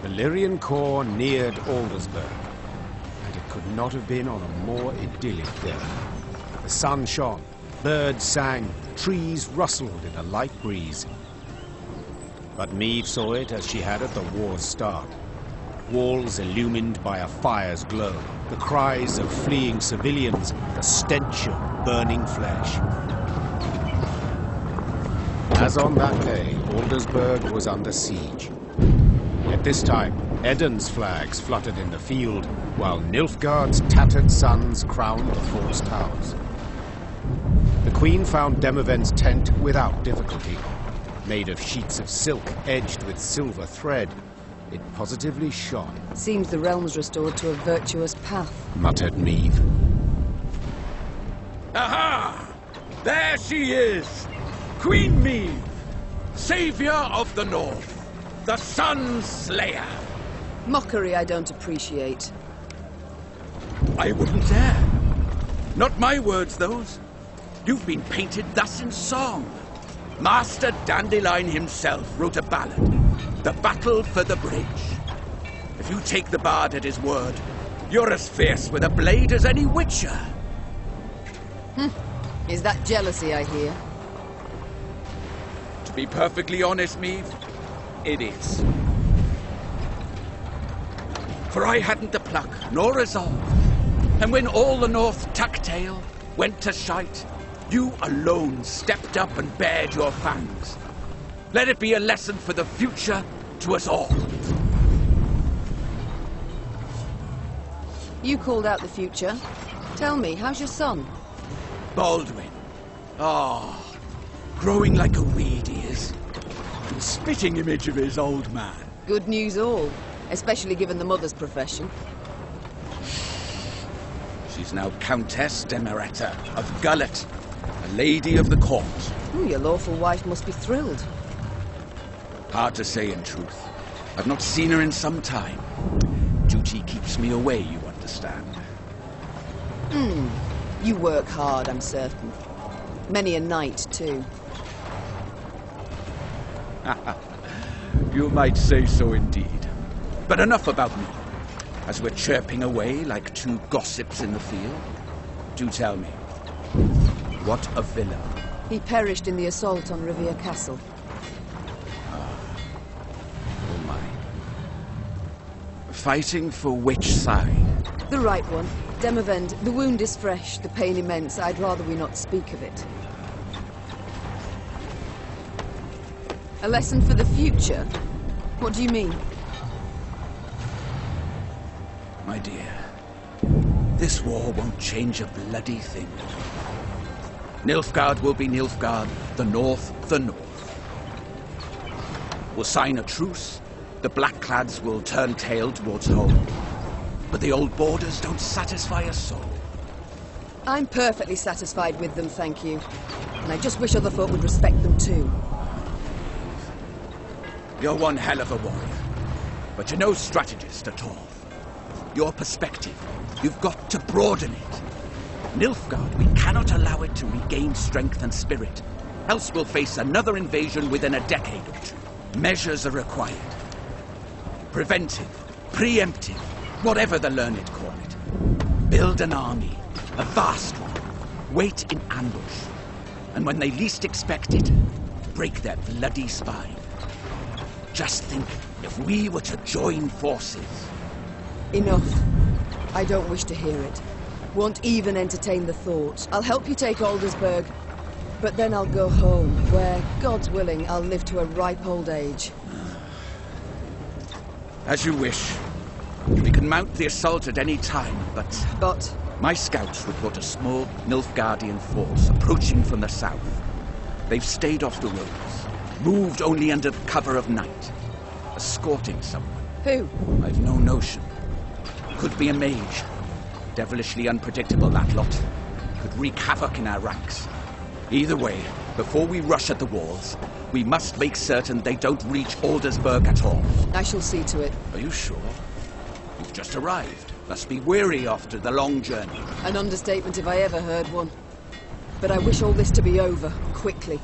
Valyrian corps neared Aldersburg, and it could not have been on a more idyllic day. The sun shone, birds sang, trees rustled in a light breeze. But Meave saw it as she had at the war's start. Walls illumined by a fire's glow, the cries of fleeing civilians, the stench of burning flesh. As on that day, Aldersburg was under siege. At this time, Eden's flags fluttered in the field, while Nilfgaard's tattered sons crowned the fort's towers. The Queen found Demavend's tent without difficulty. Made of sheets of silk edged with silver thread, it positively shone. Seems the realm's restored to a virtuous path, muttered Meave. Aha! There she is! Queen Meave, savior of the North, the Sun Slayer. Mockery I don't appreciate. I wouldn't dare. Not my words, those. You've been painted thus in song. Master Dandelion himself wrote a ballad, The Battle for the Bridge. If you take the bard at his word, you're as fierce with a blade as any witcher. Is that jealousy I hear? To be perfectly honest, Meave, it is. For I hadn't the pluck nor resolve, and when all the North tucked tail, went to shite, you alone stepped up and bared your fangs. Let it be a lesson for the future to us all. You called out the future. Tell me, how's your son? Baldwin. Ah, growing like a weed he is. A spitting image of his old man. Good news all, especially given the mother's profession. She's now Countess Demeretta of Gullet, a lady of the court. Your lawful wife must be thrilled. Hard to say in truth. I've not seen her in some time. Duty keeps me away, you understand. You work hard, I'm certain. Many a night, too. You might say so indeed. But enough about me. As we're chirping away like two gossips in the field, do tell me, what a villain. He perished in the assault on Rivia Castle. Oh my. Fighting for which side? The right one. Demavend, the wound is fresh, the pain immense. I'd rather we not speak of it. A lesson for the future? What do you mean? My dear, this war won't change a bloody thing. Nilfgaard will be Nilfgaard, the North, the North. We'll sign a truce, the Blackclads will turn tail towards home. But the old borders don't satisfy a soul. I'm perfectly satisfied with them, thank you. And I just wish other folk would respect them too. You're one hell of a warrior, but you're no strategist at all. Your perspective, you've got to broaden it. Nilfgaard, we cannot allow it to regain strength and spirit, else we'll face another invasion within a decade or two. Measures are required. Preventive, preemptive, whatever the learned call it. Build an army, a vast one. Wait in ambush. And when they least expect it, break their bloody spine. Just think, if we were to join forces. Enough. I don't wish to hear it. Won't even entertain the thought. I'll help you take Aldersburg, but then I'll go home, where, God's willing, I'll live to a ripe old age. As you wish. We can mount the assault at any time, but... But? My scouts report a small Nilfgaardian force approaching from the south. They've stayed off the roads, moved only under cover of night, escorting someone. Who? I've no notion. Could be a mage. Devilishly unpredictable, that lot. Could wreak havoc in our ranks. Either way, before we rush at the walls, we must make certain they don't reach Aldersburg at all. I shall see to it. Are you sure? You've just arrived. Must be weary after the long journey. An understatement if I ever heard one. But I wish all this to be over, quickly.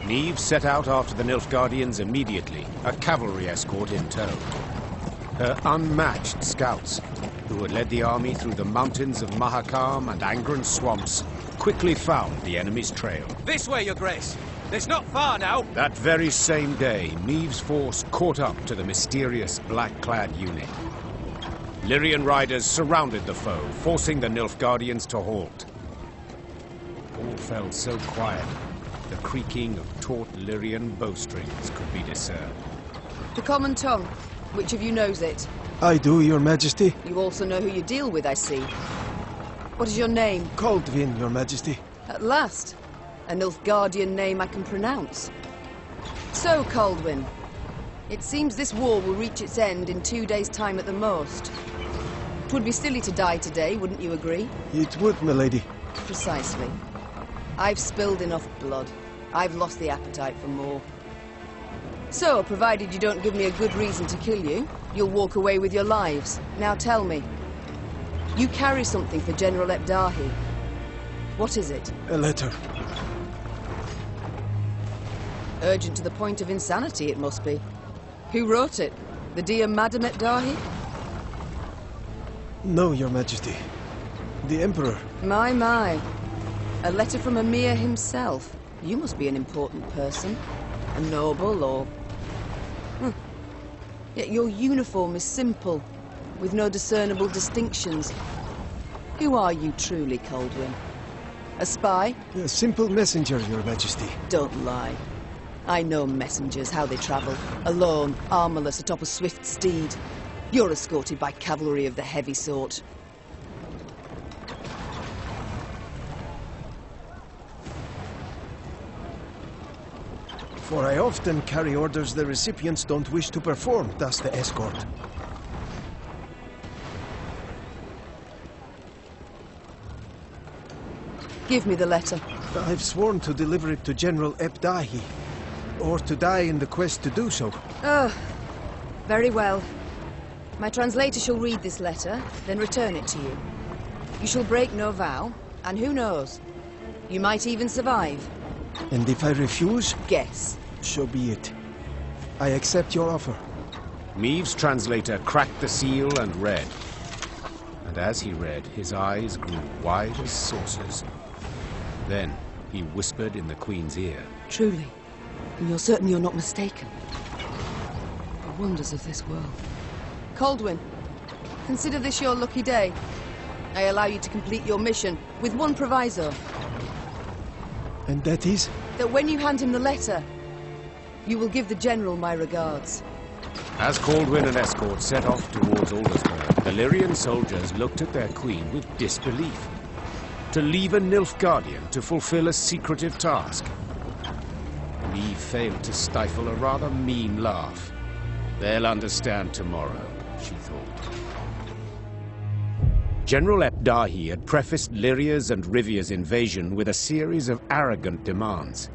Niamh set out after the Nilfgaardians immediately, a cavalry escort in tow. Her unmatched scouts, who had led the army through the mountains of Mahakam and Angren swamps, quickly found the enemy's trail. This way, Your Grace. It's not far now. That very same day, Niamh's force caught up to the mysterious black-clad unit. Lyrian riders surrounded the foe, forcing the Nilfgaardians to halt. All felt so quiet, the creaking of taut Lyrian bowstrings could be discerned. The common tongue. Which of you knows it? I do, Your Majesty. You also know who you deal with, I see. What is your name? Kaldvin, Your Majesty. At last. A Nilfgaardian name I can pronounce. So, Kaldwin, it seems this war will reach its end in 2 days' time at the most. It would be silly to die today, wouldn't you agree? It would, milady. Precisely. I've spilled enough blood. I've lost the appetite for more. So, provided you don't give me a good reason to kill you, you'll walk away with your lives. Now tell me. You carry something for General Ebdahi. What is it? A letter. Urgent to the point of insanity, it must be. Who wrote it? The dear Madam Ebdahi? No, Your Majesty. The Emperor. My. A letter from Emir himself. You must be an important person. A noble, or... Yet your uniform is simple, with no discernible distinctions. Who are you truly, Kaldwin? A spy? A simple messenger, Your Majesty. Don't lie. I know messengers, how they travel. Alone, armorless, atop a swift steed. You're escorted by cavalry of the heavy sort. For I often carry orders the recipients don't wish to perform, thus the escort. Give me the letter. I've sworn to deliver it to General Ebdahi, or to die in the quest to do so. Oh, very well. My translator shall read this letter, then return it to you. You shall break no vow, and who knows? You might even survive. And if I refuse? Guess. So be it. I accept your offer. Niamh's translator cracked the seal and read. And as he read, his eyes grew wide as saucers. Then he whispered in the Queen's ear. Truly. And you're certain you're not mistaken. The wonders of this world. Kaldwin, consider this your lucky day. I allow you to complete your mission, with one proviso. And that is? That when you hand him the letter, you will give the General my regards. As Kaldwin and escort set off towards Aldersburg, the Lyrian soldiers looked at their queen with disbelief. To leave a Nilfgaardian to fulfill a secretive task. Niamh failed to stifle a rather mean laugh. They'll understand tomorrow, she thought. General Ebdahi had prefaced Lyria's and Rivia's invasion with a series of arrogant demands.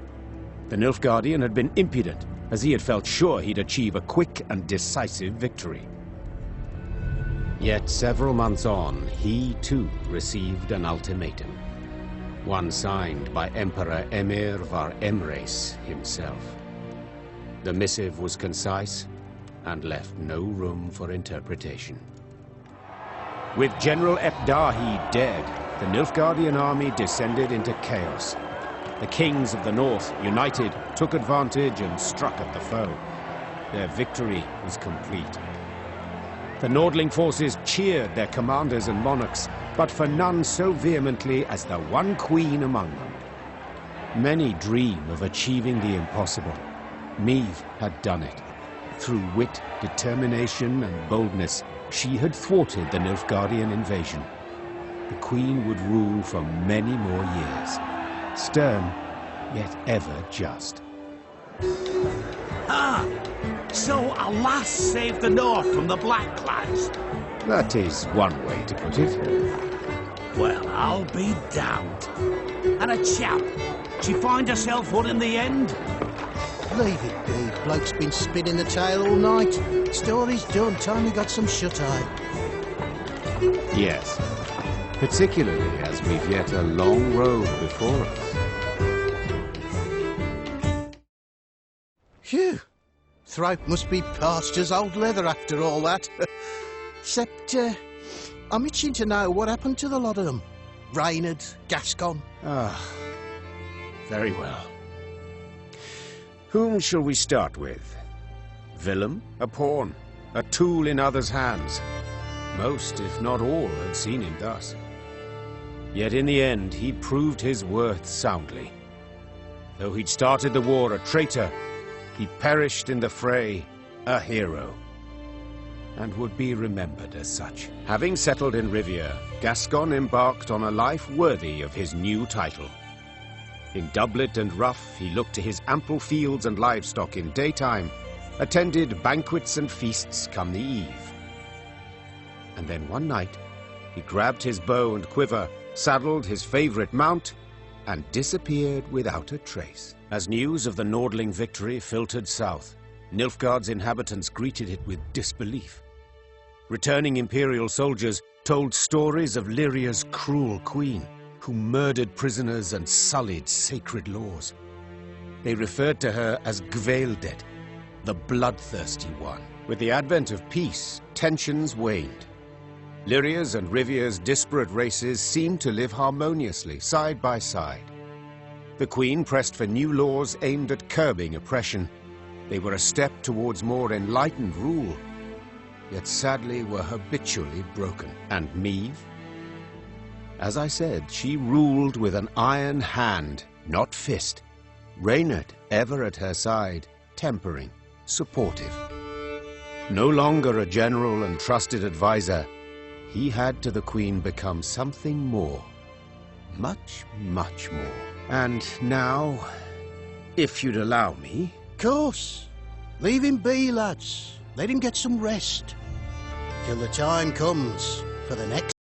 The Nilfgaardian had been impudent, as he had felt sure he'd achieve a quick and decisive victory. Yet several months on, he too received an ultimatum. One signed by Emperor Emir var Emreis himself. The missive was concise and left no room for interpretation. With General Ebdahi dead, the Nilfgaardian army descended into chaos. The kings of the north, united, took advantage and struck at the foe. Their victory was complete. The Nordling forces cheered their commanders and monarchs, but for none so vehemently as the one queen among them. Many dream of achieving the impossible. Niamh had done it. Through wit, determination, and boldness, she had thwarted the Nilfgaardian invasion. The queen would rule for many more years. Stern, yet ever just. Ah! So a lass saved the North from the Blackclads? That is one way to put it. Well, I'll be damned. And a chap. She find herself what in the end? Leave it be. Bloke's been spinning the tale all night. Story's done. Time we got some shut-eye. Yes, particularly as we've yet a long road before us. throat must be parched as old leather after all that. Except, I'm itching to know what happened to the lot of them. Reynard, Gascon. Very well. Whom shall we start with? Willem, a pawn, a tool in others' hands. Most, if not all, had seen him thus. Yet in the end, he proved his worth soundly. Though he'd started the war a traitor, he perished in the fray a hero, and would be remembered as such. Having settled in Riviere, Gascon embarked on a life worthy of his new title. In doublet and ruff, he looked to his ample fields and livestock in daytime, attended banquets and feasts come the eve. And then one night, he grabbed his bow and quiver, saddled his favorite mount, and disappeared without a trace. As news of the Nordling victory filtered south, Nilfgaard's inhabitants greeted it with disbelief. Returning imperial soldiers told stories of Lyria's cruel queen, who murdered prisoners and sullied sacred laws. They referred to her as Gvaeldet, the bloodthirsty one. With the advent of peace, tensions waned. Lyria's and Riviere's disparate races seemed to live harmoniously, side by side. The Queen pressed for new laws aimed at curbing oppression. They were a step towards more enlightened rule, yet sadly were habitually broken. And Meve? As I said, she ruled with an iron hand, not fist. Reynard ever at her side, tempering, supportive. No longer a general and trusted advisor, he had to the Queen become something more. Much, much more. And now, if you'd allow me... Course. Leave him be, lads. Let him get some rest. Till the time comes for the next